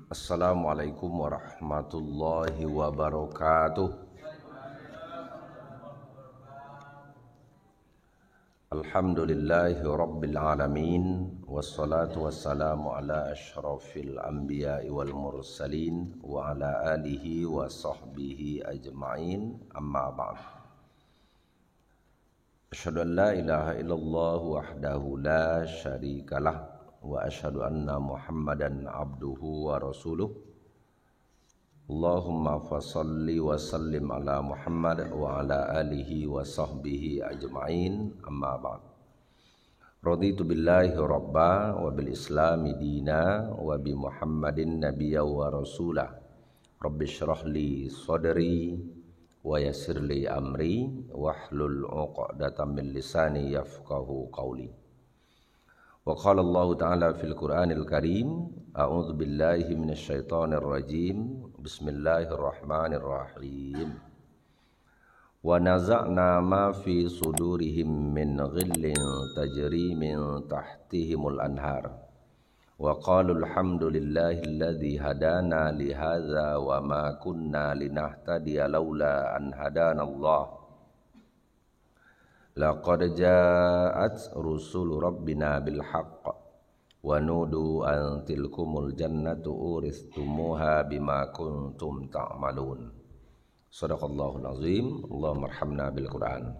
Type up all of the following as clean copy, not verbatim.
Assalamualaikum warahmatullahi wabarakatuh. Alhamdulillahi rabbil alamin. Wassalatu wassalamu ala ashrafil anbiya'i wal mursalin wa ala alihi wa sahbihi ajma'in. Amma ba'd. Asyhadu an la ilaha illallah wahdahu la syarikalah wa asyhadu anna Muhammadan abduhu wa rasuluh. Allahumma fasalli wa sallim ala Muhammad wa ala alihi wa sahbihi ajma'in. Amma ba'd. Raditu billahi rabba wa bil islami dina wa bi Muhammadin nabiyya wa rasulah. Rabbi shrah li sadri wa yassir li amri wahlul 'uqdatam min lisani yafqahu qawli. Wa qala Allah ta'ala fil Qur'anil Karim, a'udzu billahi minasy syaithanir rajim. Bismillahirrahmanirrahim. Wa naza'na ma fi sudurihim min ghillin tajri min tahtihimul anhar. Wa qalu alhamdulillahilladzi hadana li hadza wa ma kunna linahtadiya laula an hadanallah. Laqad ja'at rusulu rabbina bil haqq wa nudu an tilkumul jannatu uristumuha bima kuntum ta'malun. Shadaqallahul azim. Allahumma arhamna bil Qur'an.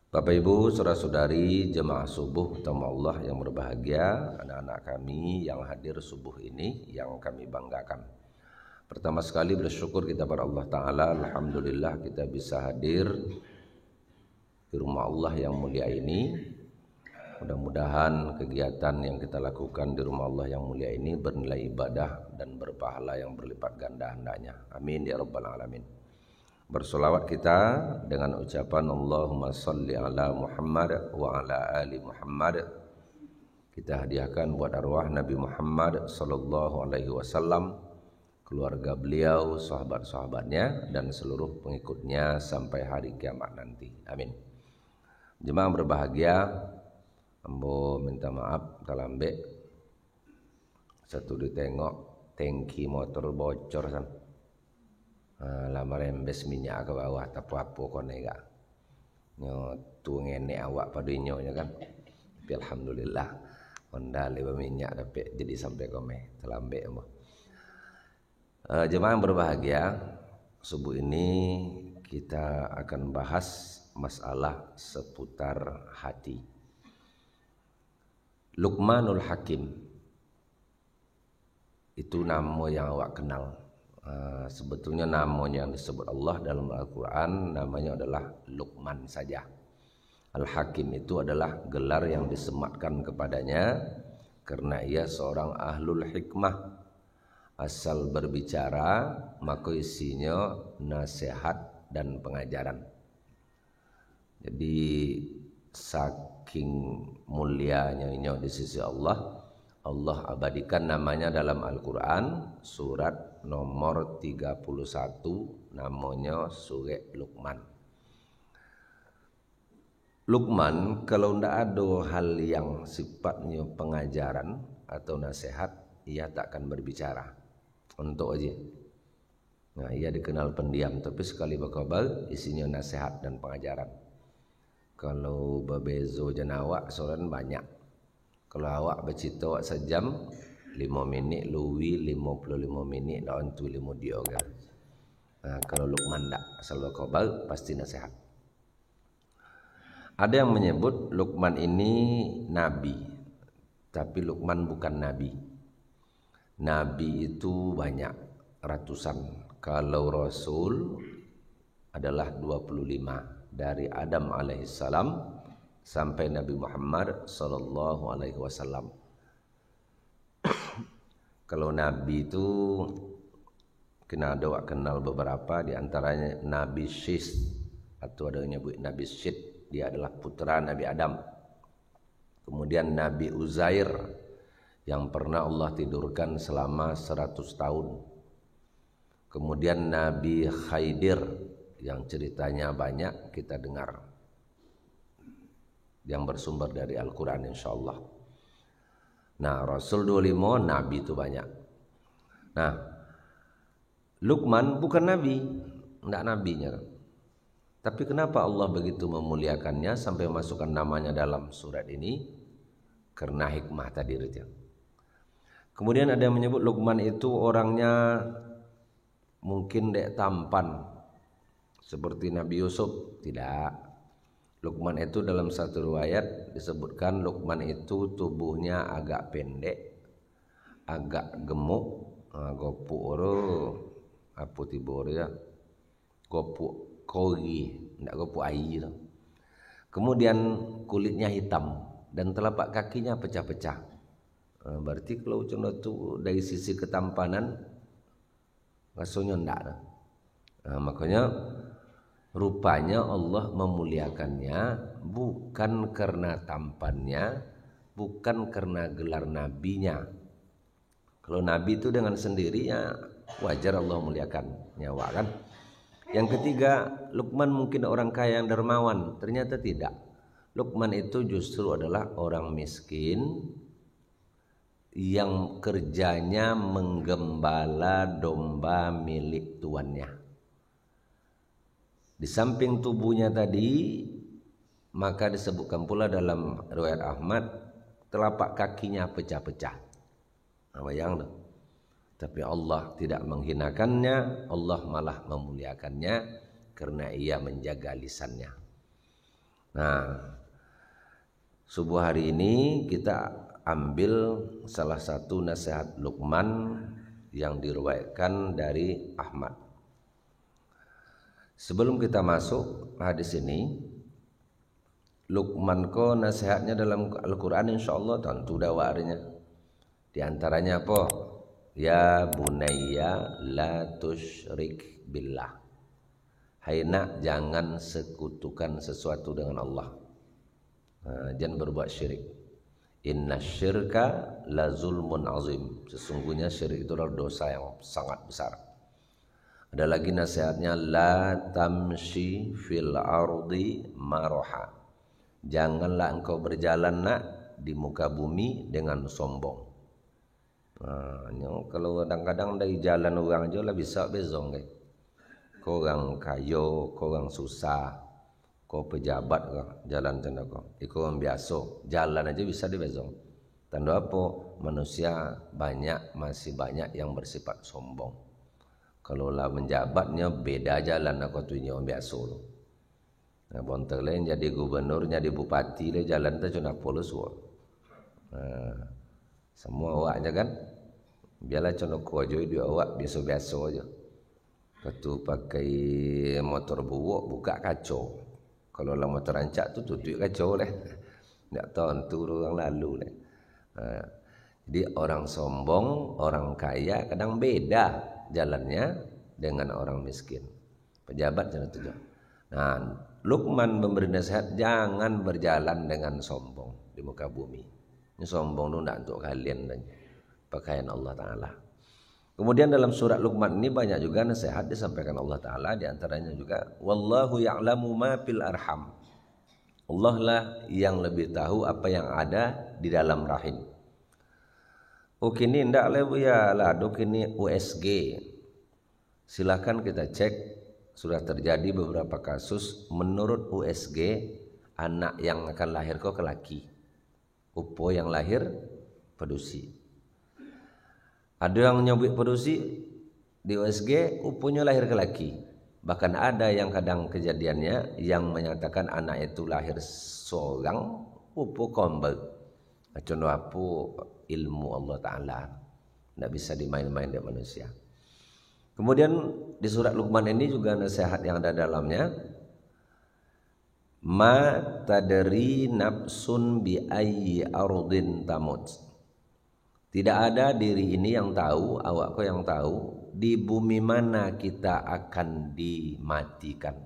Bapak Ibu, saudara-saudari jemaah subuh tamu Allah yang berbahagia, anak-anak kami yang hadir subuh ini yang kami banggakan. Pertama sekali bersyukur kita pada Allah Ta'ala. Alhamdulillah kita bisa hadir di rumah Allah yang mulia ini. Mudah-mudahan kegiatan yang kita lakukan di rumah Allah yang mulia ini bernilai ibadah dan berpahala yang berlipat ganda hendaknya. Amin ya rabbal alamin. Bersolawat kita dengan ucapan Allahumma salli ala Muhammad wa ala ali Muhammad. Kita hadiahkan buat arwah Nabi Muhammad sallallahu alaihi wasallam, keluarga beliau, sahabat-sahabatnya dan seluruh pengikutnya sampai hari kiamat nanti. Amin. Jemaah berbahagia, ambo minta maaf talambe satu ditengok tangki motor bocor san. Lama rembes minyak ke bawah tapu-apu kone gak nyo tu ngene awak padinyo nya kan. Tapi alhamdulillah Honda lewa minyak tapi jadi sampai kome talambe ambo. Jemaah berbahagia, subuh ini kita akan bahas masalah seputar hati. Luqmanul Hakim itu nama yang awak kenal. Sebetulnya namanya yang disebut Allah dalam Al-Quran namanya adalah Luqman saja. Al-Hakim itu adalah gelar yang disematkan kepadanya karena ia seorang ahlul hikmah. Asal berbicara maka isinya nasihat dan pengajaran. Jadi saking mulianya di sisi Allah, Allah abadikan namanya dalam Al-Quran surat nomor 31 namanya surat Luqman. Luqman kalau tidak ada hal yang sifatnya pengajaran atau nasihat, ia tak akan berbicara untuk aja. Nah, ia dikenal pendiam tapi sekali berkhabar isinya nasihat dan pengajaran. Kalau bebezo jenawak soalan banyak. Kalau awak bercerita awak sejam 5 minit luwi 55 minit lawan tu 5 dia kan. Nah, kalau Luqman tak asal berkhabar pasti nasihat. Ada yang menyebut Luqman ini nabi, tapi Luqman bukan nabi. Nabi itu banyak, ratusan. Kalau Rasul adalah 25 dari Adam alaihissalam sampai Nabi Muhammad sallallahu alaihi wasallam. Kalau Nabi itu kena ada kenal beberapa, di antaranya Nabi Syis atau ada yang nyebut Nabi Syid, dia adalah putra Nabi Adam. Kemudian Nabi Uzair yang pernah Allah tidurkan selama 100 tahun. Kemudian Nabi Khaidir yang ceritanya banyak kita dengar, yang bersumber dari Al-Quran insyaallah. Nah, Rasul 25, Nabi itu banyak. Nah, Luqman bukan Nabi, enggak nabinya. Tapi kenapa Allah begitu memuliakannya sampai masukkan namanya dalam surat ini? Karena hikmah tadi itu. Kemudian ada yang menyebut Luqman itu orangnya mungkin dek tampan seperti Nabi Yusuf. Tidak. Luqman itu dalam satu riwayat disebutkan Luqman itu tubuhnya agak pendek, agak gemuk, gopuk apa tibur ya, gopuk kori, tidak gopuk air. Kemudian kulitnya hitam dan telapak kakinya pecah-pecah. Berarti kalau contoh itu dari sisi ketampanan rasanya enggak. Makanya rupanya Allah memuliakannya bukan karena tampannya, bukan karena gelar nabinya. Kalau nabi itu dengan sendirinya wajar Allah muliakan nyawa kan. Yang ketiga, Luqman mungkin orang kaya yang dermawan. Ternyata tidak. Luqman itu justru adalah orang miskin yang kerjanya menggembala domba milik tuannya. Di samping tubuhnya tadi, maka disebutkan pula dalam riwayat Ahmad, telapak kakinya pecah-pecah. Bayang tuh. Tapi Allah tidak menghinakannya, Allah malah memuliakannya karena ia menjaga lisannya. Nah, subuh hari ini kita ambil salah satu nasihat Luqman yang diriwayatkan dari Ahmad. Sebelum kita masuk hadis ini, Luqman ko nasihatnya dalam Al-Quran insyaallah tentu dawarnya. Di antaranya apa? Ya bunayya la tusyrik billah. Hai nak, jangan sekutukan sesuatu dengan Allah. Jangan berbuat syirik. Inna syirka la zulmun azim. Sesungguhnya syirik itu adalah dosa yang sangat besar. Ada lagi nasihatnya, la tamshi fil ardi maraha. Janganlah engkau berjalan nak di muka bumi dengan sombong. Kalau kadang-kadang dari jalan orang aja lah bisa bezong kan. Kau orang kayo, kau orang susah, kau pejabat kau jalan tanda kau. Ikut orang biasa, jalan aja bisa dibezong. Tanda apa? Manusia masih banyak yang bersifat sombong. Kalau lah menjabatnya beda jalan aku tuh orang biasa tu. Nah, bontek lain jadi gubernur, jadi bupati le jalan tu cuma polos wah. Semua awaknya kan. Biarlah contoh kuajo dia awak biasa-biasa aja. Katu pakai motor buwok buka kacau. Kalau lah motor rancak tu tutup kacau leh. Tak tahu tu orang lalu leh. Jadi orang sombong, orang kaya kadang beda jalannya dengan orang miskin. Pejabat jangan tujuh. Nah, Luqman memberi nasihat jangan berjalan dengan sombong di muka bumi. Ini sombong itu tidak untuk kalian dan pakaian Allah Ta'ala. Kemudian dalam surat Luqman ini banyak juga nasihat disampaikan Allah Ta'ala. Di antaranya juga wallahu ya'lamu ma fil arham. Allah lah yang lebih tahu apa yang ada di dalam rahim. Kini ndak lebu ya lah, kini USG. Silakan kita cek, sudah terjadi beberapa kasus menurut USG anak yang akan lahir kok laki. Upo yang lahir pedusi. Ada yang nyebut pedusi di USG upunya lahir ke laki. Bahkan ada yang kadang kejadiannya yang menyatakan anak itu lahir seorang upu kombel. Contoh apa ilmu Allah Ta'ala. Tidak bisa dimain-main dengan manusia. Kemudian di surat Luqman ini juga nasihat yang ada dalamnya. Ma tadri nafsun bi ayyi ardin tamut. Tidak ada diri ini yang tahu, awakku yang tahu di bumi mana kita akan dimatikan.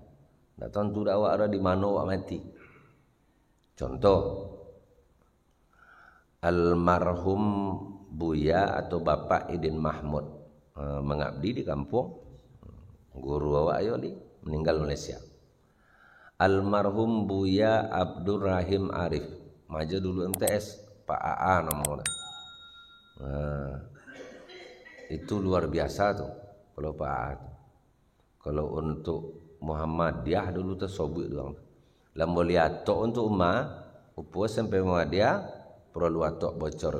Tidak tahu awak ada di mana awak mati. Contoh almarhum Buya atau Bapak Idin Mahmud mengabdi di kampung. Guru awak ayoli meninggal Malaysia. Almarhum Buya Abdurrahim Arif, maju dulu MTS, Pak AA namanya. itu luar biasa tuh kalau Pak. Kalau untuk Muhammadiyah dulu tersobut doang. Lambo lihat tok untuk upus sampai Muhammadiyah perlu atok bocor.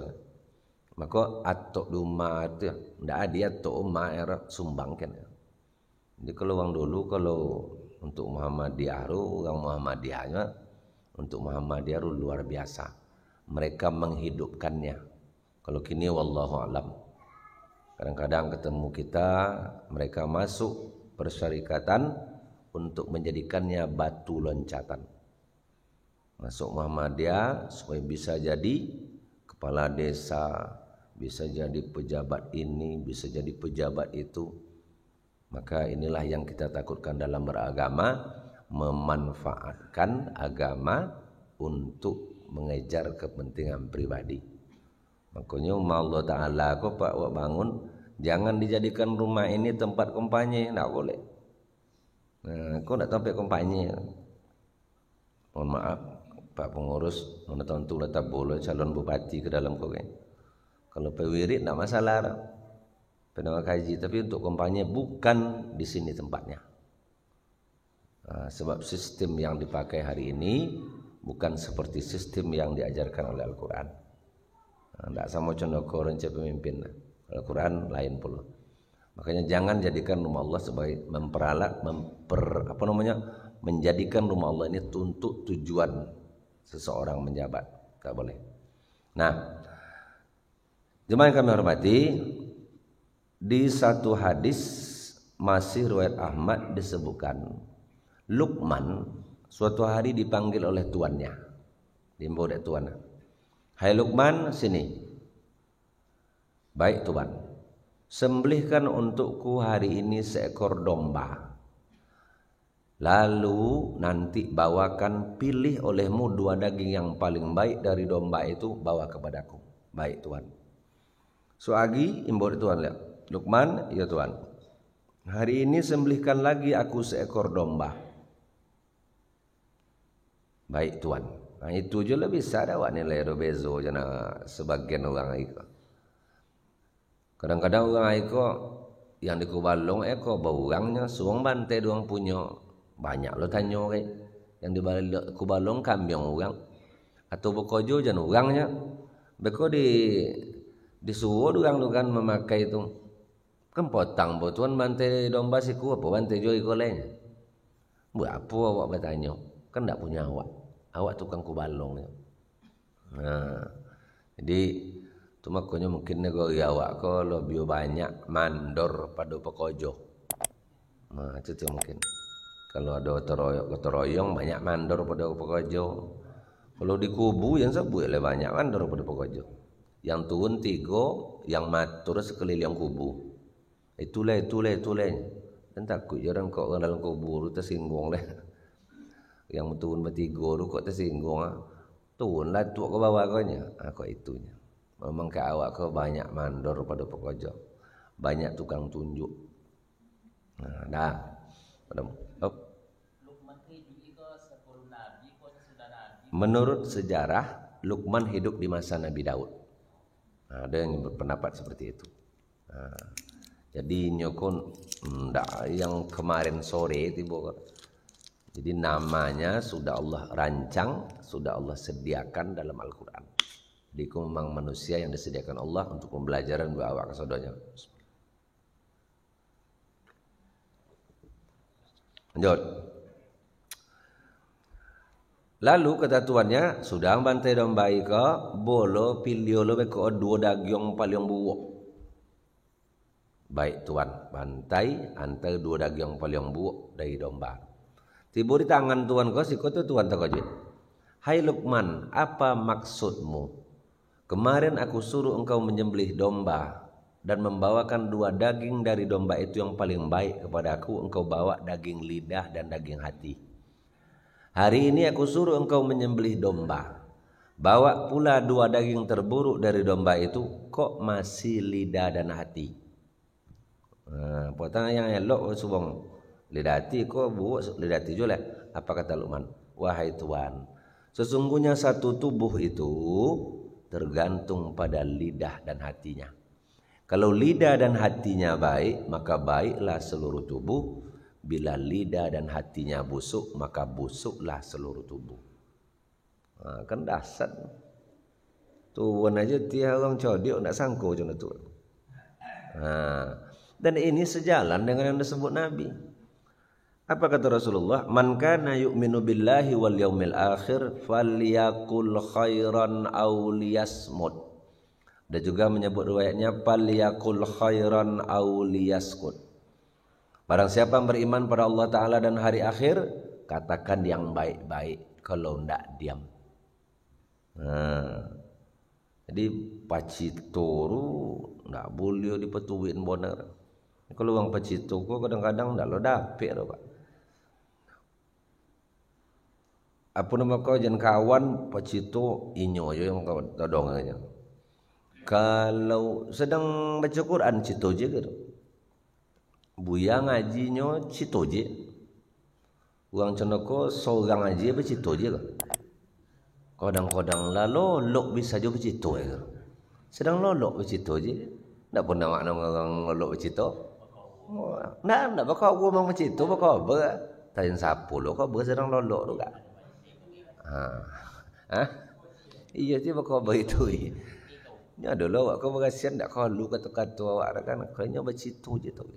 Maka atok duma itu ndak ada atok era sumbangkan. Jadi kalau orang dulu kalau untuk Muhammadiyah orang Muhammadiyahnya untuk Muhammadiyah luar biasa. Mereka menghidupkannya. Kalau kini wallahu alam. Kadang-kadang ketemu kita mereka masuk persyarikatan untuk menjadikannya batu loncatan. Masuk Muhammadiyah supaya bisa jadi kepala desa, bisa jadi pejabat ini, bisa jadi pejabat itu. Maka inilah yang kita takutkan dalam beragama, memanfaatkan agama untuk mengejar kepentingan pribadi. Makanya Allah Ta'ala kok Pak Wak bangun, jangan dijadikan rumah ini tempat kampanye, tak boleh. Nah, kau nak sampai kampanye. Mohon maaf Pak pengurus, mana tentu tak boleh calon bupati ke dalam kau kan. Kalau pewirid tak masalah. Penawar kaji, tapi untuk kampanye bukan di sini tempatnya. Nah, sebab sistem yang dipakai hari ini bukan seperti sistem yang diajarkan oleh Al-Quran. Tidak sama contoh orang pemimpin. Al-Quran lain pula. Makanya jangan jadikan rumah Allah sebagai menjadikan rumah Allah ini untuk tujuan seseorang menjabat. Tak boleh. Nah, jemaah yang kami hormati, di satu hadis masih riwayat Ahmad disebutkan Luqman suatu hari dipanggil oleh tuannya. Diimbau oleh tuannya. Hai Luqman, sini. Baik Tuan. Sembelihkan untukku hari ini seekor domba. Lalu nanti bawakan, pilih olehmu 2 daging yang paling baik dari domba itu, bawa kepadaku. Baik Tuan. Soagi imbau Tuan lihat. Luqman, ya Tuan. Hari ini sembelihkan lagi aku seekor domba. Baik Tuan. Nah, itu je lah bisa dah awak nilai bezo jana sebagian orang itu. Kadang-kadang orang itu yang di Kubalong baurangnya suang bantai doang punya. Banyak lo tanya kan. Yang di Kubalong kambing orang atau bekojo jan orangnya. Beko disuruh orang tu kan memakai itu. Kan potang botuan bantai domba siku apa bantai jo iko lainnya. Buat apa awak bertanya? Kan tak punya awak. Awak tukang Kubalong. Nah, jadi tu makanya mungkin negara awak ko lebih banyak mandor pada pekojo. Nah, itu mungkin. Kalau ada gotoroyong banyak mandor pada pekojo. Kalau di kubu yang sebut lebih banyak mandor pada pekojo. Yang turun 3, yang matur sekeliling kubu. Itulah. Dan takut jarang kok orang dalam kubu itu tersinggung lah. Yang turun bertiga tu kok tersinggung turunlah tu ke bawah konya. Kok itunya. Memang ke awak ke banyak mandor pada pekojo. Banyak tukang tunjuk. Nah, dah. Menurut sejarah Luqman hidup di masa Nabi Daud. Ada yang berpendapat seperti itu. Jadi nyokon yang kemarin sore tiba. Jadi namanya sudah Allah rancang, sudah Allah sediakan dalam Al-Quran. Jadi memang manusia yang disediakan Allah untuk pembelajaran buat awak kesodonya. Lanjut. Lalu kata tuannya, sudah bantai domba ika, bolo pilih lo beko 2 daging paling buok. Baik tuan, bantai antara 2 daging paling buok dari domba. Tiba di tangan tuan kau, si kau tu tuan tak kau. Hai Luqman, apa maksudmu? Kemarin aku suruh engkau menyembelih domba dan membawakan 2 daging dari domba itu yang paling baik kepada aku. Engkau bawa daging lidah dan daging hati. Hari ini aku suruh engkau menyembelih domba. Bawa pula 2 daging terburuk dari domba itu. Kok masih lidah dan hati? Potong yang elok subang. Lidah hati kok buruk, lidah hati juga. Apa kata Luqman? Wahai Tuan, sesungguhnya satu tubuh itu tergantung pada lidah dan hatinya. Kalau lidah dan hatinya baik, maka baiklah seluruh tubuh. Bila lidah dan hatinya busuk, maka busuklah seluruh tubuh. Kan dasar. Tuan aja tiap orang codiok nak sangko macam tu. Dan ini sejalan dengan yang disebut Nabi. Apa kata Rasulullah? Man kana yu'minu billahi wal yaumil akhir falyakul khairan aw liyasmut. Dan juga menyebut riwayatnya falyakul khairan aw liyaskut. Barang siapa yang beriman pada Allah Ta'ala dan hari akhir, katakan yang baik-baik, kalau tidak diam. Jadi pacito tu tidak boleh dipetuin benar. Kalau orang pacito ko kadang-kadang tidak lo dapet tu Pak. Apa nama kau jangan kawan pacito inyo je yang kau todongnya. Kalau sedang baca Quran cito je ke? Buya ngajinya cito je. Orang cenoko seorang ngaji apa cito je ke? Kadang-kadang lah lolok bisa juga cito je. Sedang lolok cito je. Tak pernah makna orang lolok cito. Nak bakal aku mau cito bakal apa? Tanya siapa lo kau sedang lolok tu kak? Iya sih bakal begitu. Ni adalah awak kau berasian tak kau lu kata-kata awak kan kayaknya bercito je tu.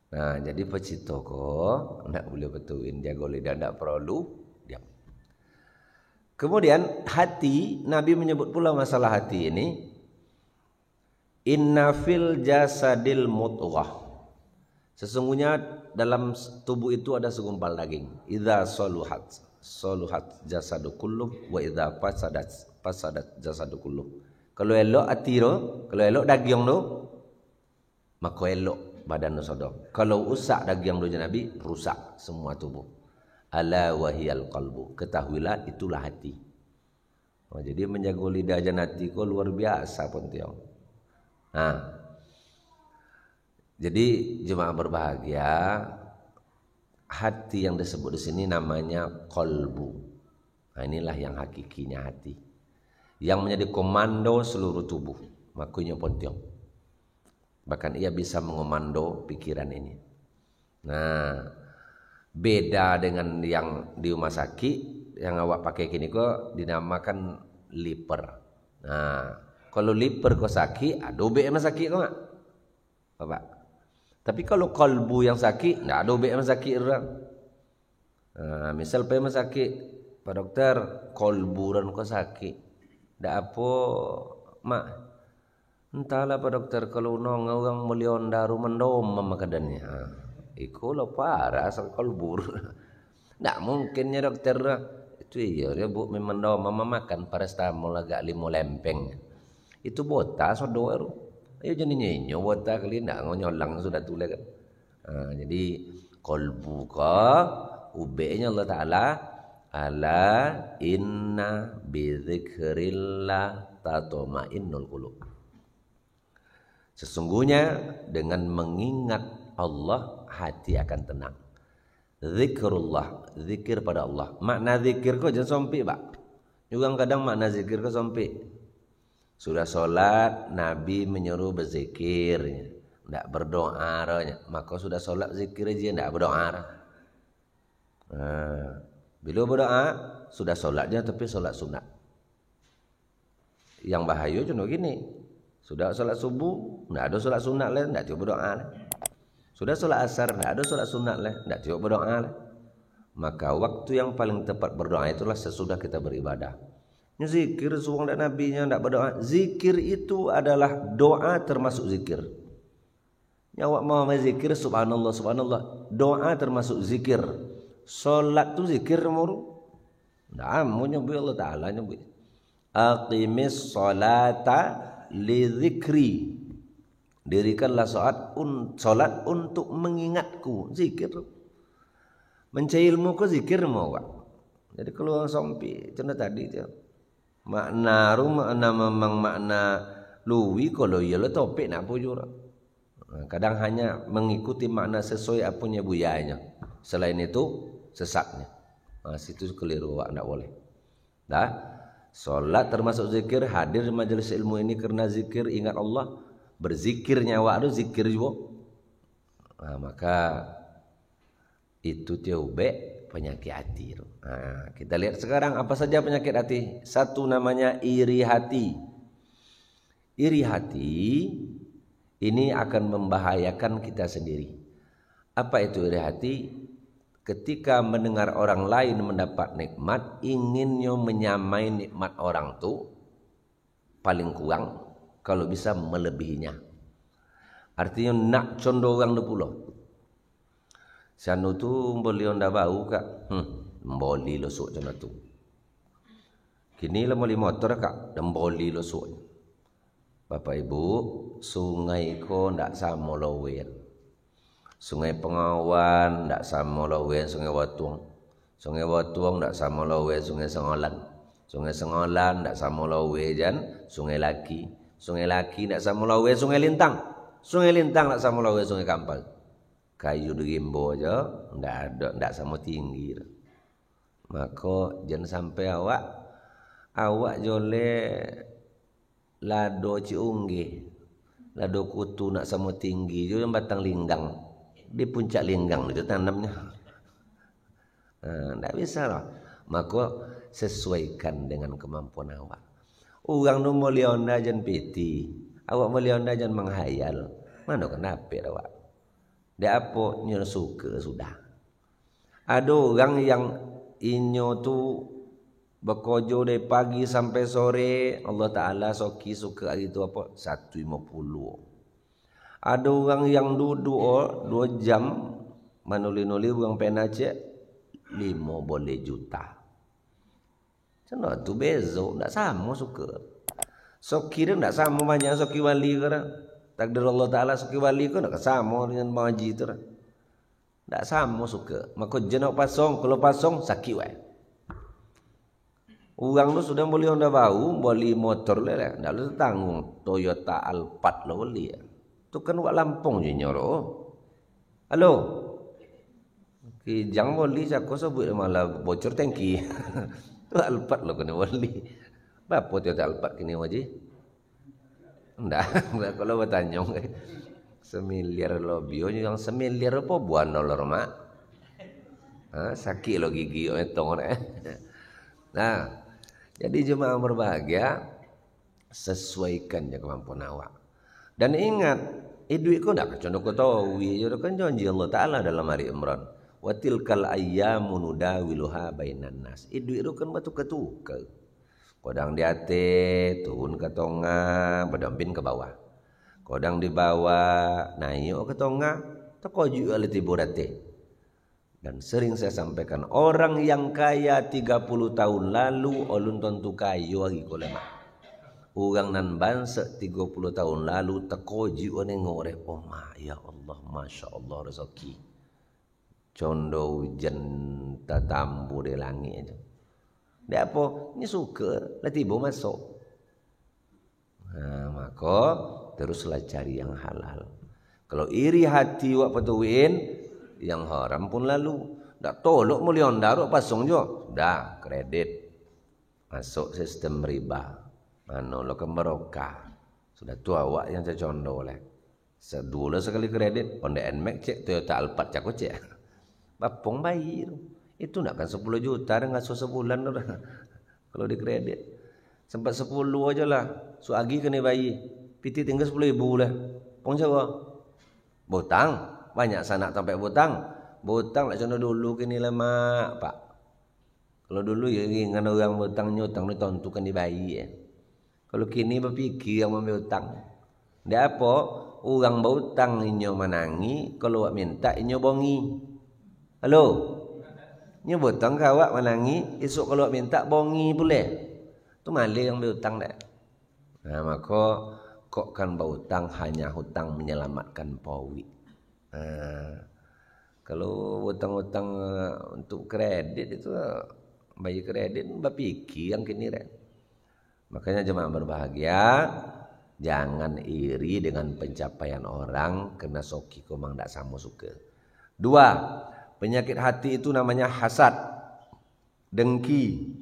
Nah, jadi pecito kau nak boleh betuin jaga lidah tak perlu diam. Kemudian hati, Nabi menyebut pula masalah hati ini. Inna fil jasadil mudghah. Sesungguhnya dalam tubuh itu ada segumpal daging. Idza saluhat jasadu kulluh wa idza fasadat jasadu kulluh. Kalau elok hati tu, kalau elok daging tu, maka elok badan sodok. Kalau rusak daging tu Nabi, rusak semua tubuh. Ala wahiyal qalbu. Ketahuilah itulah hati. Jadi menjaga lidah dan hati ko luar biasa pun tiang. Jadi jemaah berbahagia, hati yang disebut di sini namanya qalbu. Inilah yang hakikinya hati. Yang menjadi komando seluruh tubuh. Makanya pun tiang. Bahkan ia bisa mengomando pikiran ini. Nah, beda dengan yang di rumah sakit, yang awak pakai kini kok dinamakan liper. Nah, kalau liper kau sakit, dobek yang sakit kau enggak? Bapak. Tapi kalau kalbu yang sakit, enggak dobek yang sakit orang. Nah, misal pergi rumah sakit, Pak Dokter, kalbu dan kau sakit. Enggak apa, Mak. Entahlah Pak Dokter, kalau nong orang melion daru mendom makadannya. Ikulah parah asal kalbur. Tak mungkinnya dokter. Itu iya dia bu mendom makan paracetamol agak 5 lempeng. Itu botas sodo eru. Ayo jadi nyenyo botas kali ndak ngonyolang sudah tulis kan. Jadi kalbu ka ubenya Allah Taala ala inna bidzikrillah tatma'innul qulub. Sesungguhnya dengan mengingat Allah hati akan tenang. Zikrullah, zikir pada Allah. Makna zikir kau jangan sompi pak. Juga kadang makna zikir kau sompi. Sudah solat, Nabi menyuruh berzikir, tidak berdoa. Maka sudah solat zikir aja, tidak berdoa. Bila berdoa, sudah solatnya tapi solat sunat. Yang bahaya cuma gini. Sudah solat subuh, tidak ada solat sunat lah, tidak cuba berdoa lah. Sudah solat asar, tidak ada solat sunat lah, tidak cuba berdoa lah. Maka waktu yang paling tepat berdoa itulah sesudah kita beribadah. Zikir suang dan nabinya tidak berdoa. Zikir itu adalah doa termasuk zikir. Nyawa mau zikir subhanallah subhanallah. Doa termasuk zikir. Solat tu zikir muru. Nah, mau nyebut Allah Taala nyebut. Aqimis salata li zikri. Dirikanlah solat untuk mengingatku. Zikir. Mencari ilmu ke zikir mau Pak. Jadi kalau sompi contoh tadi tu. Makna memang makna luwi kalau ia le topik nak pujur. Kadang hanya mengikuti makna sesuai apunya buyanya. Selain itu sesatnya. Situ keliru Pak, tak boleh. Dah. Salat termasuk zikir, hadir di majelis ilmu ini karena zikir, ingat Allah, berzikir nyawa itu zikir juga. Nah, maka itu tiube penyakit hati. Nah, kita lihat sekarang apa saja penyakit hati. Satu namanya iri hati. Iri hati ini akan membahayakan kita sendiri. Apa itu iri hati? Ketika mendengar orang lain mendapat nikmat, inginnya menyamai nikmat orang tu, paling kurang kalau bisa melebihinya. Artinya nak condo orang tu pula. Sanu tu boleh onda bau kak, boleh lo sok cono tu. Kini lah boleh motor kak, dan boleh lo sok. Bapak Ibu, sungai ko ndak sama lower. Sungai Pengawan ndak sama lawan Sungai Watuang. Sungai Watuang ndak sama lawan Sungai Sengolan. Sungai Sengolan ndak sama lawan jan Sungai Laki. Sungai Laki ndak sama lawan Sungai Lintang. Sungai Lintang ndak sama lawan Sungai Kampal. Kayu Gimbo aja ndak sama tinggi. Maka jangan sampai awak jole lado ciungge. Lado kutu nak sama tinggi juga batang linggang. Di puncak linggang itu tanamnya. Tidak bisa lah. Maka sesuaikan dengan kemampuan awak. Orang nu molionda jan piti, awak molionda jan menghayal. Mana kenapa awak? Dia apa nyo suka sudah. Ada orang yang inyo tu bekojo dari pagi sampai sore, Allah Taala soki suka itu apa 150. Ada orang yang duduk 2 jam manuli-nuli uang pena cek 5 boleh juta. Cuma tu bezo, tak sama suka. Soki dia tak sama banyak soki wali ke. Takdir Allah Ta'ala soki wali ke tak sama dengan maji tu. Tak sama suka. Maka jenak pasong, kalau pasong sakit weh. Orang tu sudah boleh onda bau, boleh motor lah. Tak boleh tanggung Toyota Alphard lah boleh. Tu kan wak Lampung je nyoro. Halo. Kijang boleh cakap sebut malah bocor tangki. Tu Alphard lo kena boleh. Berapa Toyota Alphard kini wajib? Enggak kalau bertanya. 1 miliar lebih yang 1 miliar apa buan dolar mak? Sakit lo gigi etong Nah, jadi jemaah berbahagia, sesuaikan je kemampuan awak. Dan ingat, duit kau nak condong kau tahu, ya kan janji Allah Taala dalam hari Imran. Wa tilkal ayyamu nudawiluha bainan nas. Duit itu kan batu ketukar. Kodang di atas, turun ke tengah, berdamping ke bawah. Kodang di bawah, naik ke tengah, terkojuk oleh tibur atas. Dan sering saya sampaikan, orang yang kaya 30 tahun lalu, olun tentu kayu lagi kolema. Orang nan bangsa 30 tahun lalu terkoji nengok oleh ya Allah, Masya Allah rezeki. Condo hujan tatambu di langit aja. Dia apa? Ini suka, lah tiba masuk. Nah, maka teruslah cari yang halal. Kalau iri hati wak patuin, yang haram pun lalu. Tak tolok mulion daruk pasung jo. Dah kredit. Masuk sistem riba. Mana lo kemerokah. Sudah tua awak yang saya condo oleh. Sedula sekali kredit. Honda NMAX cek, Toyota Alphard cak cek. Bapong bayi itu nak kan 10 juta dengan sebulan kalau di kredit. Sempat 10 aja lah. Suagi kena bayi. Piti tinggal 10 ribu lah. Pong siapa? Botang. Banyak sanak sampai botang. Botang lah contoh dulu kini lama pak. Kalau dulu ya dengan orang botang nyutang ni tontukan di bayi ya. Kalau kini berpikir yang ambil hutang. Dia apa? Orang berhutang inyo menangi, kalau awak minta inyo bongi. Halo. Inyo berhutang kau awak menangi, esok kalau awak minta bongi boleh. Tu malih yang berhutang dah. Nah, maka kok kan berhutang hanya hutang menyelamatkan pawi. Kalau hutang-hutang untuk kredit itu bayi kredit berpikir yang kini dah. Makanya jemaah berbahagia, jangan iri dengan pencapaian orang kena soki komang tak sama suka. 2, penyakit hati itu namanya hasad, dengki.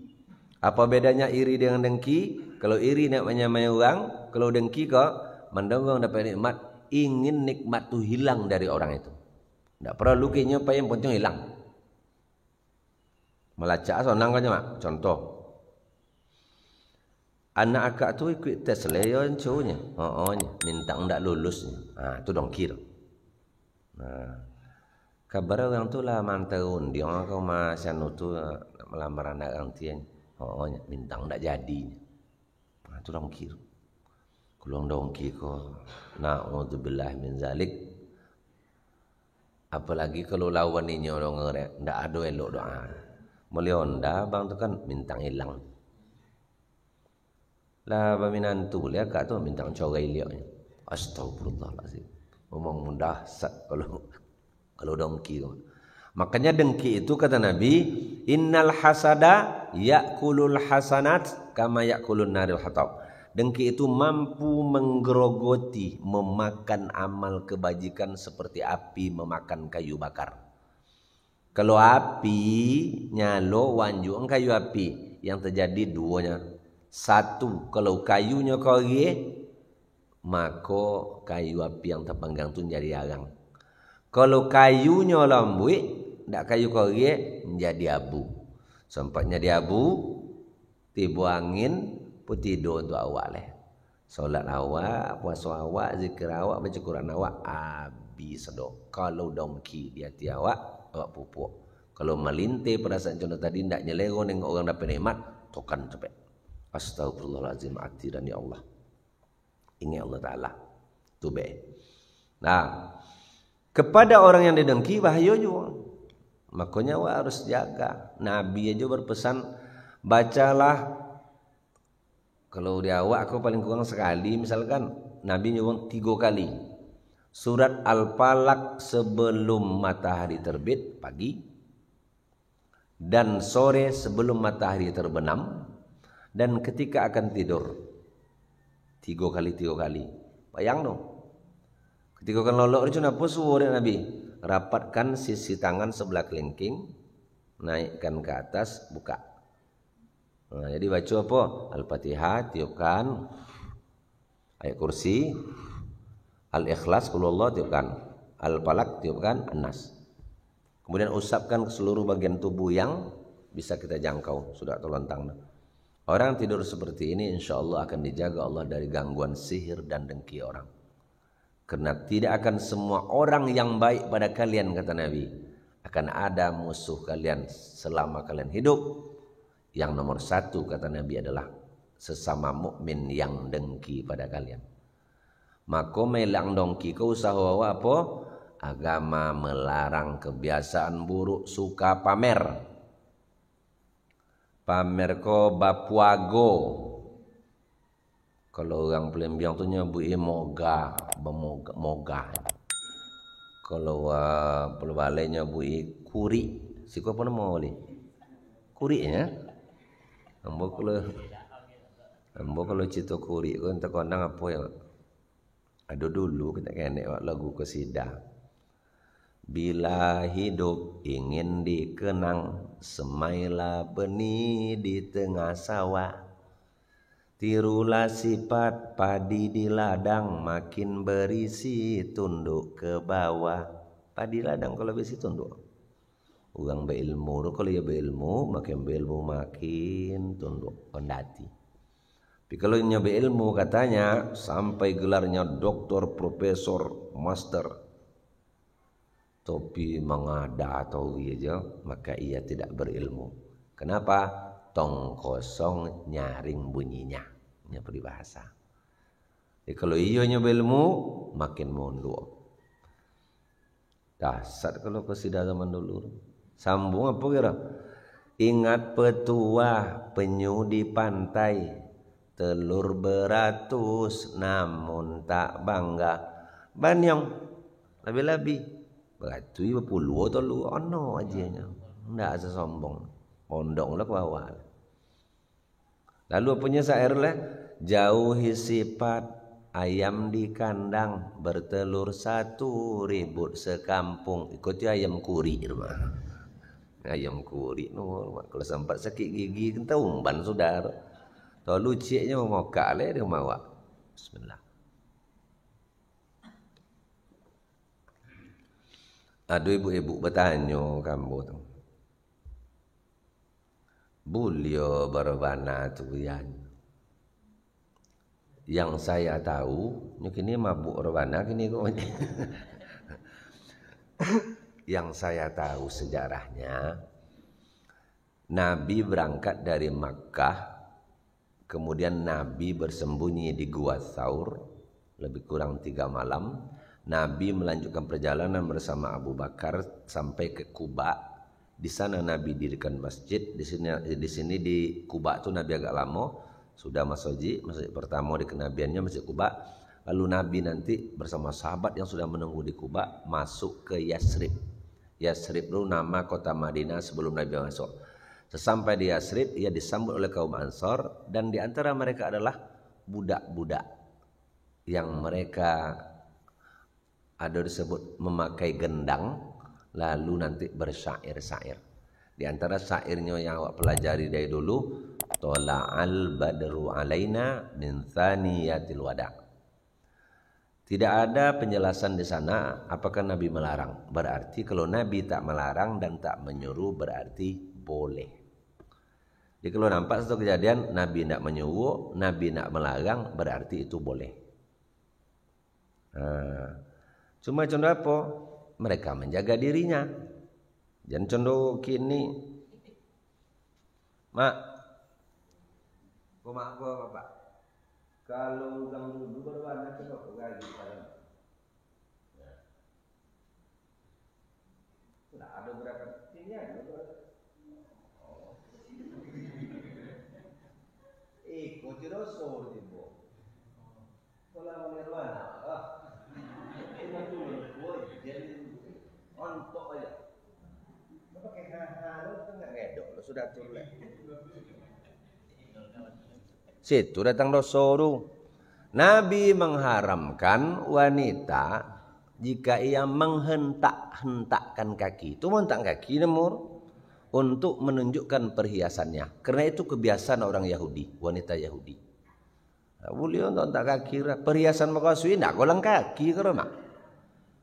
Apa bedanya iri dengan dengki? Kalau iri nak menyamai orang, kalau dengki kok mendongong dapat nikmat, ingin nikmat tu hilang dari orang itu. Tak perlu lukinya apa yang penting hilang. Melacak sonang kan mak. Contoh, anak akak tu ikut tes leyon cowoknya, minta ndak lulusnya. Tu dongki tu. Kabar orang tu lah mantaun dia kau mas anu tu melamar anak orang tian. Minta ndak jadi. Tu dongki tu. Kulong dongki ko. Na'udzubillah min zalik. Apalagi kalau lawan ini orang ngerek, ndak ada elok doa. Melionda bang tu kan minta hilang. Lah baminan tu lihat kak tu minta corai lioknya. Astagfirullahalazim. Ngomong mudah sat kalau dongki tu. Makanya dengki itu kata Nabi, innal hasada yakulul hasanat kama yakulun naril hatab. Dengki itu mampu menggerogoti, memakan amal kebajikan seperti api memakan kayu bakar. Kalau api nyalo wanjung kayu api, yang terjadi duanya. Satu, kalau kayunya korie, maka kayu api yang terpanggang tu jadi arang. Kalau kayunya lembut, ndak kayu korie menjadi abu. Sempatnya di abu, tiba angin, tidur untuk awak leh. Solat awak, puasa awak, zikir awak, baca Quran awak, habis sedok. Kalau dongki di hati awak pupuk. Kalau melintir perasaan contoh tadi ndak nyelero nengok orang dapat nikmat, tokan cepet. Astagfirullahalazim, hati dan ya Allah. Ingat Allah Taala. Tu be. Nah, kepada orang yang didengki bahaya juga. Makanya awak harus jaga. Nabi aja berpesan, bacalah. Kalau di awak aku paling kurang sekali, misalkan Nabi nyuruh 3 kali. Surat Al-Falaq sebelum matahari terbit pagi, dan sore sebelum matahari terbenam, dan ketika akan tidur. 3 kali. Bayang no. Ketika akan lolok itu apa suruh Nabi? Rapatkan sisi tangan sebelah kelingking, naikkan ke atas, buka. Jadi baca apa? Al-Fatihah tiupkan, ayat kursi, Al-Ikhlas qul Allah tiupkan, Al-Falaq tiupkan, An-Nas. Kemudian usapkan ke seluruh bagian tubuh yang bisa kita jangkau, sudah terlontang. Orang tidur seperti ini insya Allah akan dijaga Allah dari gangguan sihir dan dengki orang. Karena tidak akan semua orang yang baik pada kalian, kata Nabi. Akan ada musuh kalian selama kalian hidup. Yang nomor 1 kata Nabi adalah sesama mukmin yang dengki pada kalian. Maka melang dongki kau usaha apa? Agama melarang kebiasaan buruk, suka pamer. Pamer ko bapuago. Kalau orang Palembang tu nyebut moga, moga. Kalau pelbalai nyebut kuri. Siapa apa nama boleh? Kuri ya. Ambo kalau cerita kuri kan terkondang apa ya? Ada dulu kita kena lagu kesidah. Bila hidup ingin dikenang, semailah benih di tengah sawah. Tirulah sifat padi di ladang, makin berisi tunduk ke bawah. Padi ladang kalau berisi tunduk. Orang berilmu, kalau dia berilmu, makin tunduk, pendati. Tapi kalau dia berilmu katanya, sampai gelarnya doktor, profesor, master, tapi mengada atau aja, maka ia tidak berilmu. Kenapa? Tong kosong nyaring bunyinya. Ini peribahasa. Jadi kalau ia berilmu, makin mundur. Dasar kalau kesidah zaman dulu. Sambung apa kira? Ingat petua penyu di pantai, telur beratus namun tak bangga. Banyong lebih-lebih batu ibu puluh atau lu ono aja ndak asa sombong. Pondong lah ke bawah. Lalu punya syair lah, jauhi sifat ayam di kandang, bertelur 1 ribut sekampung. Ikuti ayam kuri rumah. Ayam kurik no, kalau sempat sakit gigi kita umban saudara. Tahu luciknya mengokak le dia mawa. Bismillah. Ada ibu-ibu bertanya kamu tu. Bulio berbana tu yang saya tahu, kini mabuk berbana kini kok. Yang saya tahu sejarahnya, Nabi berangkat dari Makkah, kemudian Nabi bersembunyi di Gua Thaur, lebih kurang 3 malam. Nabi melanjutkan perjalanan bersama Abu Bakar sampai ke Kuba. Di sana Nabi dirikan masjid. Di sini di Kuba itu Nabi agak lama, sudah masjid pertama di kenabiannya Masjid Kuba. Lalu Nabi nanti bersama sahabat yang sudah menunggu di Kuba masuk ke Yasrib. Yasrib itu nama kota Madinah sebelum Nabi masuk. Sesampai di Yasrib, ia disambut oleh kaum Ansor, dan di antara mereka adalah budak-budak yang mereka ada disebut memakai gendang, lalu nanti bersyair-syair. Di antara syairnya yang awak pelajari dari dulu, Tola'al badru alaina min thaniyatil wada'. Tidak ada penjelasan di sana apakah Nabi melarang. Berarti kalau Nabi tak melarang dan tak menyuruh berarti boleh. Jadi kalau nampak satu kejadian Nabi tidak menyuruh, Nabi tidak melarang, berarti itu boleh. Cuma contoh apa? Mereka menjaga dirinya. Jangan contoh kini, mak, mak apa bapak? Kalau orang dulu berwarna coba gaji pada. Sudah ada berapa ini ada. Ikut dirosor tibo. Kalau berwarna, ini dulu jadi ontok aja. Pakai hal-hal itu nggak ngedok, lo sudah turun. Situ datang dosa tu. Nabi mengharamkan wanita jika ia menghentak-hentakkan kaki. Itu menghentak kaki nemur untuk menunjukkan perhiasannya. Karena itu kebiasaan orang Yahudi, wanita Yahudi. Boleh untuk hentak kaki, perhiasan makasui nak golang kaki ke mak.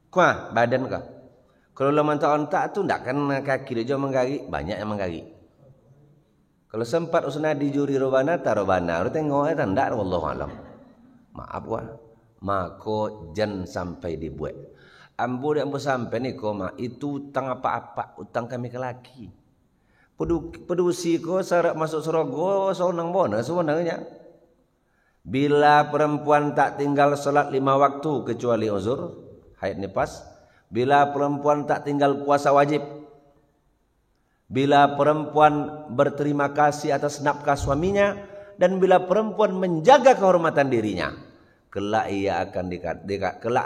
Kuah badan kah? Kalau lo mentak-ontak tu ndak kan kaki dia menggari, banyak yang menggari. Kalau sempat usna di juri robana tarobana, lu tengok ndak wallahu alam. Maaf wah. Mako jan sampai dibuat. Ambo sampai ni koma itu utang apa-apa, utang kami ke laki. Pedusi ko sarak masuk Sorogo seonang bona sebenarnya. Bila perempuan tak tinggal salat 5 waktu kecuali uzur, haid nifas. Bila perempuan tak tinggal puasa wajib. Bila perempuan berterima kasih atas nafkah suaminya. Dan bila perempuan menjaga kehormatan dirinya. Kelak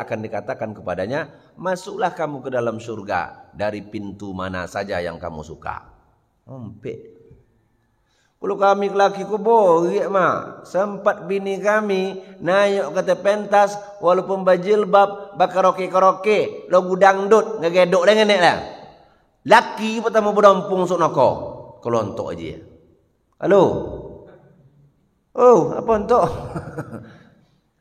akan dikatakan kepadanya, masuklah kamu ke dalam surga dari pintu mana saja yang kamu suka. Sampai. Kalau kami lelaki ku boleh mah. Sempat bini kami nayuk kata pentas walaupun bajilbab bakaroke-karoke lo gudangdut ngegedok dengan nek lah. Laki pertama berdampung sok noko. Kelontok aja. Halo. Oh, apa untuk?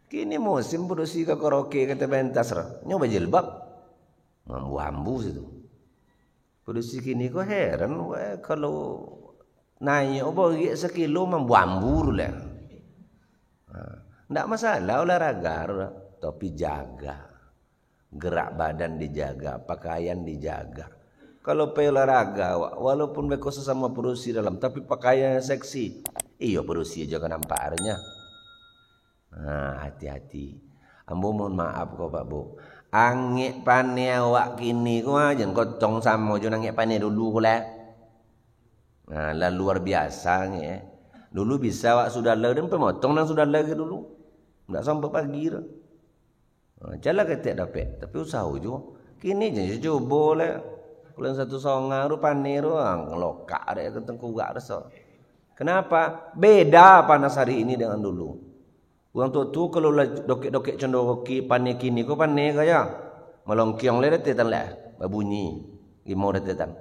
Kini musim produksi karaoke kata pentas lah. Nyoba jilbab. Mambu-ambu situ. Produksi kini kok heran kalau naik bagi sekilo membuambur lah. Tidak masalah olahraga, tapi jaga. Gerak badan dijaga, pakaian dijaga. Kalau pe olahraga, walaupun mereka sesama perusi dalam, tapi pakaiannya seksi. Iyo perusi jangan nampaknya. Hati-hati. Ambo mohon maaf kau Pak Bu. Angik pane awak kini kau jangan kocong sama jangan angik pane dulu lah. Lah luar biasa ni. Dulu bisa wak sudah lah dan pemotong dan sudah lagi dulu. Tak sampai pagi dah. Jalan ketik dapat, tapi usaha juga. Kini je coba lah. Kalau satu songar ru panir ngelokak ada keteng kuat rasa. Kenapa? Beda panas hari ini dengan dulu. Orang tu kalau dokek-dokek cendoki panik kini ko panik kaya. Melongkiong le detetan lah. Babunyi. Imo detetan.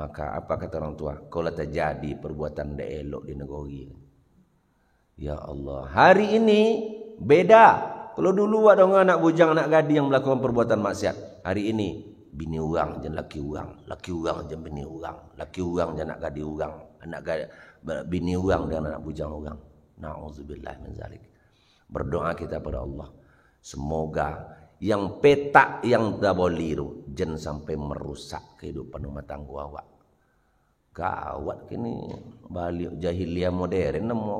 Maka apa kata orang tua? Kalau terjadi perbuatan tidak elok di negeri. Ya Allah, hari ini beda. Kalau dulu ada orang anak bujang, anak gadis yang melakukan perbuatan maksiat. Hari ini bini orang dan laki orang dan bini orang, laki orang dan anak gadis orang, anak gadis, bini orang dan anak bujang orang. Nauzubillah min zalik. Berdoa kita pada Allah, semoga yang petak yang dah boliru jangan sampai merusak kehidupan rumah tangga awak. Gawat kini balik jahiliyah modern nemu.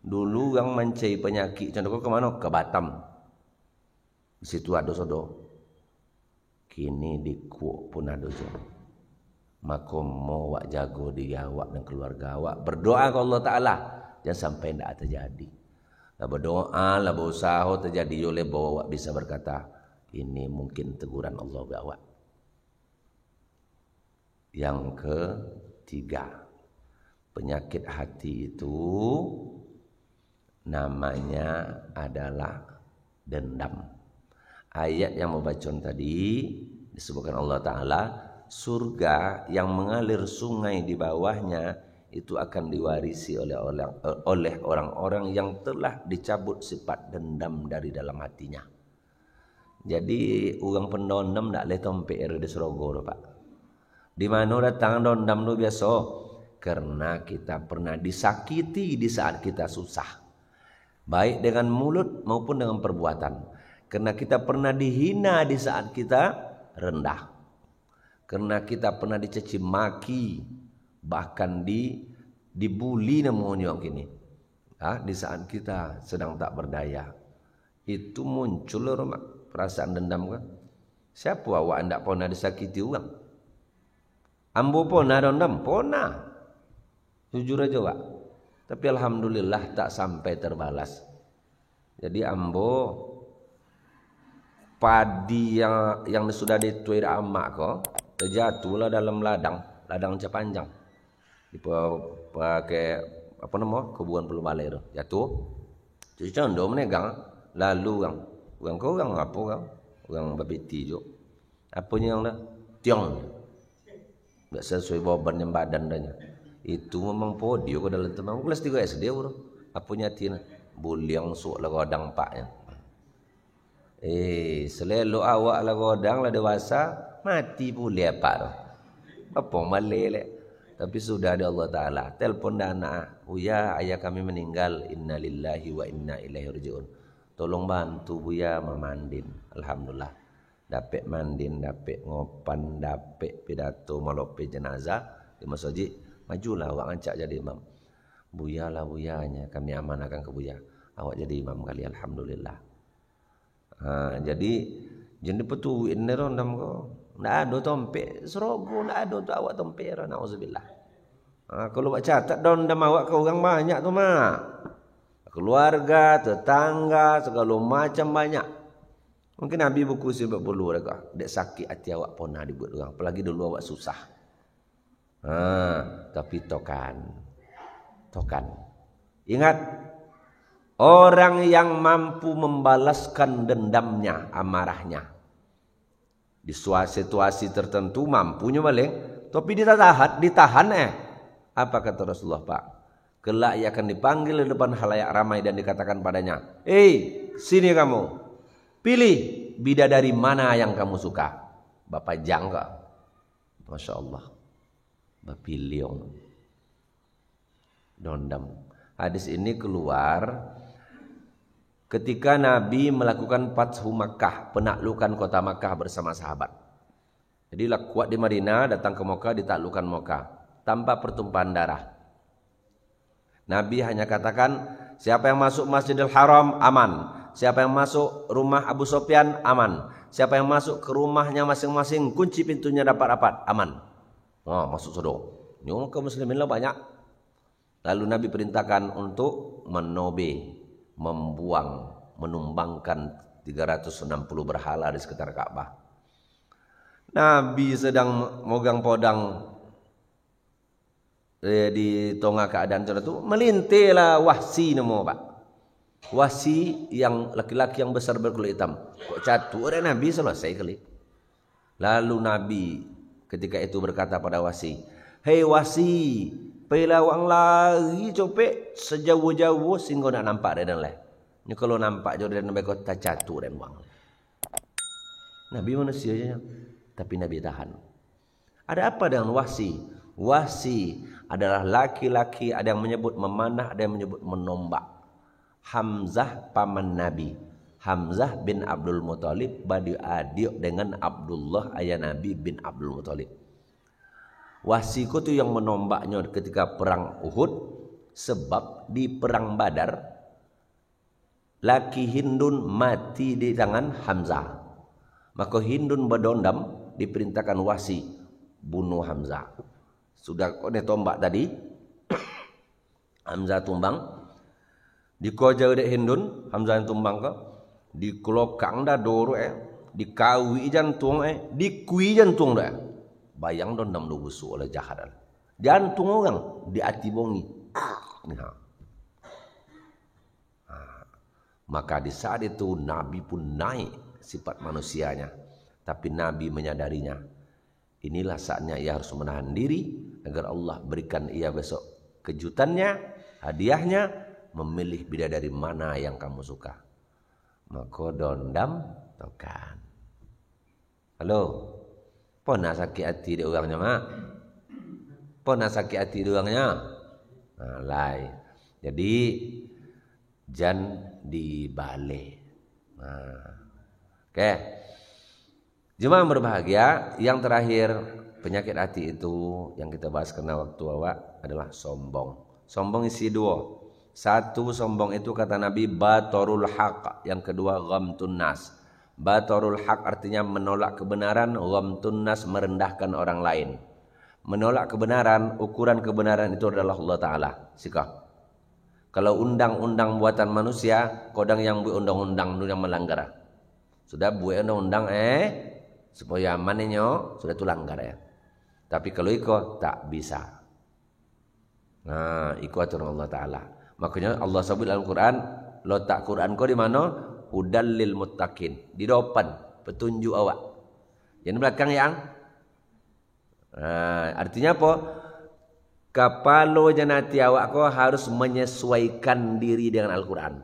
Dulu yang mencari penyakit contoh ke mana? Ke Batam. Di situ ada sodo. Kini di Kuok pun ada sodo. Maka mau awak jago diri awak dan keluarga awak. Berdoa ke Allah Ta'ala. Jangan sampai tidak terjadi. Lah berdoa, lah berusaha terjadi oleh bahwa awak bisa berkata, ini mungkin teguran Allah ke awak. Yang ketiga, penyakit hati itu namanya adalah dendam. Ayat yang mau bacaan tadi disebutkan Allah Ta'ala, surga yang mengalir sungai di bawahnya itu akan diwarisi oleh orang-orang yang telah dicabut sifat dendam dari dalam hatinya. Jadi orang pendendam tak boleh tompek di Surogoro, Pak. Di mana datang dendam lu biasa? Karena kita pernah disakiti di saat kita susah. Baik dengan mulut maupun dengan perbuatan. Karena kita pernah dihina di saat kita rendah. Karena kita pernah dicaci maki, bahkan dibuli namanya gini. Di saat kita sedang tak berdaya. Itu muncul perasaan dendam kan? Siapa awak tidak pernah disakiti orang? Ambo pernah dendam? Pernah. Jujur aja, Pak. Tapi alhamdulillah tak sampai terbalas. Jadi ambo padi yang sudah dituai amak kok terjatuhlah dalam ladang panjang. Dipakai apa nama? Kebun Pulau Balai tu. Jatuh. Jadi condong menegang lalu orang kau orang apa orang? Orang babiti jo. Apa yang dah? Tiong. Tak sesuai beban yang badan dahnya. Itu memang podio ke dalam teman kelas 3 SD bro. Apa nyatina buliang sok lah godang paknya. Selalu awak lah godang lah dewasa mati pula pak tu. Apa malele. Tapi sudah ada Allah Taala. Telepon dah anak, "Buya, ayah kami meninggal. Innalillahi wa inna ilaihi rajiun. Tolong bantu Buya memandin." Alhamdulillah. Dapat mandin, dapat ngopan, dapat pidato malope jenazah di masjid. Majulah awak ngancak jadi imam. Buya lah buyanya, kami amanahkan ke Buya. Awak jadi imam kali, alhamdulillah. Jadi jenis petuin ni rondam ko. Ndak ada tompek serogo, ndak ada tu awak tompek ra nauzubillah. Kalau awak catat rondam awak ke orang banyak tu mak. Keluarga, tetangga, segala macam banyak. Mungkin Nabi buku sebab perlu mereka. Dek sakit hati awak pernah dibuat orang. Apalagi dulu awak susah. Tapi tokan. Ingat, orang yang mampu membalaskan dendamnya, amarahnya, di situasi tertentu mampunya balik, tapi ditahan. Apa kata Rasulullah Pak? Kelak ia akan dipanggil di depan halayak ramai dan dikatakan padanya, sini kamu, pilih bidadari mana yang kamu suka. Bapak jangka, Masya Allah. Bapiliong dondam. Hadis ini keluar ketika Nabi melakukan Fathu Makkah, penaklukan kota Makkah bersama sahabat. Jadi kuat di Madinah, datang ke Makkah, ditaklukkan Makkah tanpa pertumpahan darah. Nabi hanya katakan, siapa yang masuk Masjidil Haram aman, siapa yang masuk rumah Abu Sufyan aman, siapa yang masuk ke rumahnya masing-masing kunci pintunya dapat aman. Masuk sodok. Ini kaum muslimin lah banyak. Lalu Nabi perintahkan untuk menumbangkan 360 berhala di sekitar Ka'bah. Nabi sedang megang podang di tengah keadaan itu, melintirlah Wahsi nama Pak. Wahsi yang laki-laki yang besar berkulit hitam. Kok jatuh orang Nabi selesai kali. Lalu Nabi ketika itu berkata pada Wasi, "Hei Wasi, pelawang lari copek sejauh-jauh sehingga nak nampak dia dan leh. Ni kalau nampak jauh dan baik kota jatuh dan wang." Nabi manusia aja, tapi Nabi tahan. Ada apa dengan Wasi? Wasi adalah laki-laki, ada yang menyebut memanah, ada yang menyebut menombak. Hamzah paman Nabi. Hamzah bin Abdul Muthalib badi adik dengan Abdullah ayah Nabi bin Abdul Muthalib. Wasi ku tu yang menombaknya ketika perang Uhud, sebab di perang Badar laki Hindun mati di tangan Hamzah. Maka Hindun berdondam, diperintahkan Wasi bunuh Hamzah. Sudah kau tombak tadi, Hamzah tumbang, dikojar dek Hindun, Hamzah yang tumbang ke, dikelokang dah doro dikawi jantung dikui jantung dah. Bayang dondam lu busuk oleh jahat. Jantung orang diatibongi. Maka di saat itu Nabi pun naik sifat manusianya, tapi Nabi menyadarinya. Inilah saatnya ia harus menahan diri agar Allah berikan ia besok kejutannya, hadiahnya, memilih bidadari mana yang kamu suka. Maka dondam tokan. Halo, pernah sakit hati dia orangnya mak? Pernah sakit hati dia orangnya? Nah, lai. Jadi jan dibalik. Nah. Oke, jemaah berbahagia. Yang terakhir, penyakit hati itu yang kita bahas karena waktu awak adalah sombong. Sombong isi dua. Satu, sombong itu kata Nabi batorul haq. Yang kedua ghamtun nas. Batorul haq artinya menolak kebenaran, ghamtun nas merendahkan orang lain. Menolak kebenaran, ukuran kebenaran itu adalah Allah Ta'ala. Sikah. Kalau undang-undang buatan manusia, kodang yang buat undang-undang yang melanggar. Sudah buat undang-undang supaya amannya sudah tu langgar ya. Tapi kalau iko tak bisa. Nah, iko aturan Allah Ta'ala. Makanya Allah sebut dalam Quran, letak Quran kau di mana? Hudal lil muttaqin. Di depan, petunjuk awak. Yang belakang yang artinya apa? Kapalo janati awak kau harus menyesuaikan diri dengan Al-Quran.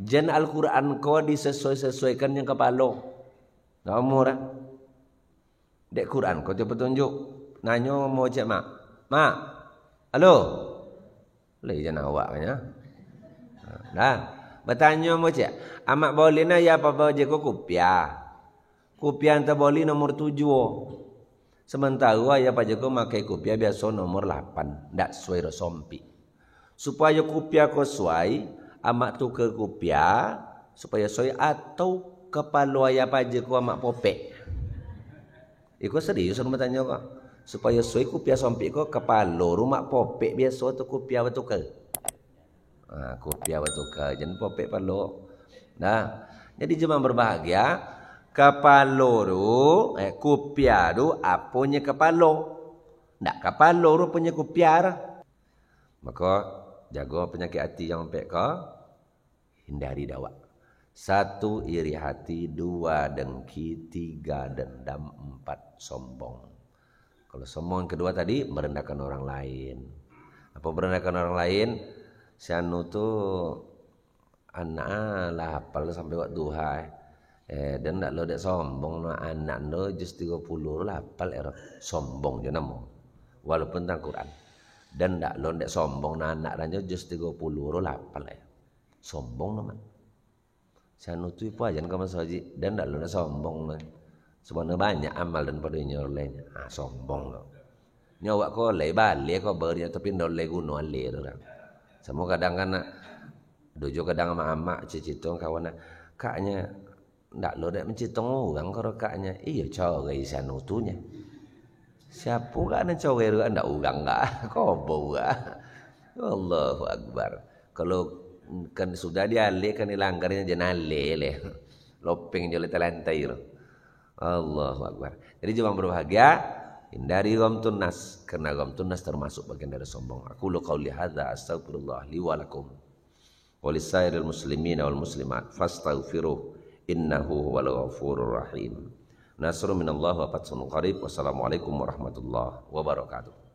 Jan Al-Quran kau disesuaikan yang kepala. Kamu lah. Dek Quran kau tu petunjuk. Nanyo mau cek mak. Mak. Halo. Leh jangan awak kanya. Dah. Bertanya mau cek. Amak boleh na ya apa bawa je kau kopiah. Kopiah anta boleh nomor 7. Sementara ya apa je kau makai kopiah biasa nomor 8. Ndak sesuai sompi. Supaya kopiah kau sesuai. Amak tu ke kopiah supaya soy atau kepala ayah paje ku amak popek. Iko serius aku bertanya kok. Supaya soy kopiah sompi ko kepala rumah popek biasa tu kopiah betul ke. Kopiah betul ke jangan popek palo. Nah, jadi jemaah berbahagia, kepala tu kopiah tu apunya kepala. Ndak kepala tu punya kopiah. Maka jaga penyakit hati yang sampai ke hindari dawa. 1 iri hati, 2 dengki, 3 dendam, 4 sombong. Kalau sombong yang kedua tadi merendahkan orang lain. Apa merendahkan orang lain? Si anu tu anak lah hafal sampai waktu duha. Dan ndak lo dek sombong no anak lo just 30 lah hafal sombong je namo. Walaupun tentang Quran. Dan ndak lo ndak sombong na anak ranyo just 30 lah hafal sombong naman. Sianu tu ipo aja kamu saji dan ndak lo ndak sombong lah. Sebenarnya banyak amal dan padanya lainnya. Sombong lo. Ni awak ko lei balik ko bernya tapi ndak lei guno ale tu lah. Semua kadang kan dojo kadang sama amak cicitong kawan kaknya ndak lo dak mencitong orang karo kaknya. Iya coba sianu tu nya. Siapa kan cower ndak urang enggak. Kobo enggak. Allahu akbar. Kalau kan sudah dialih kan dilanggarnya jangan alih lopeng jole lantai. Allahu akbar. Jadi jemaah berbahagia, hindari ghamtun nas karena ghamtun nas termasuk bagian dari sombong. Aku lu qauli hadza astaghfirullah li wa lakum wa lisairil muslimin wal muslimat fastaghfiruh innahu huwal ghafurur rahim. Nasrun minallah wa fathun qarib. Wassalamualaikum warahmatullahi wabarakatuh.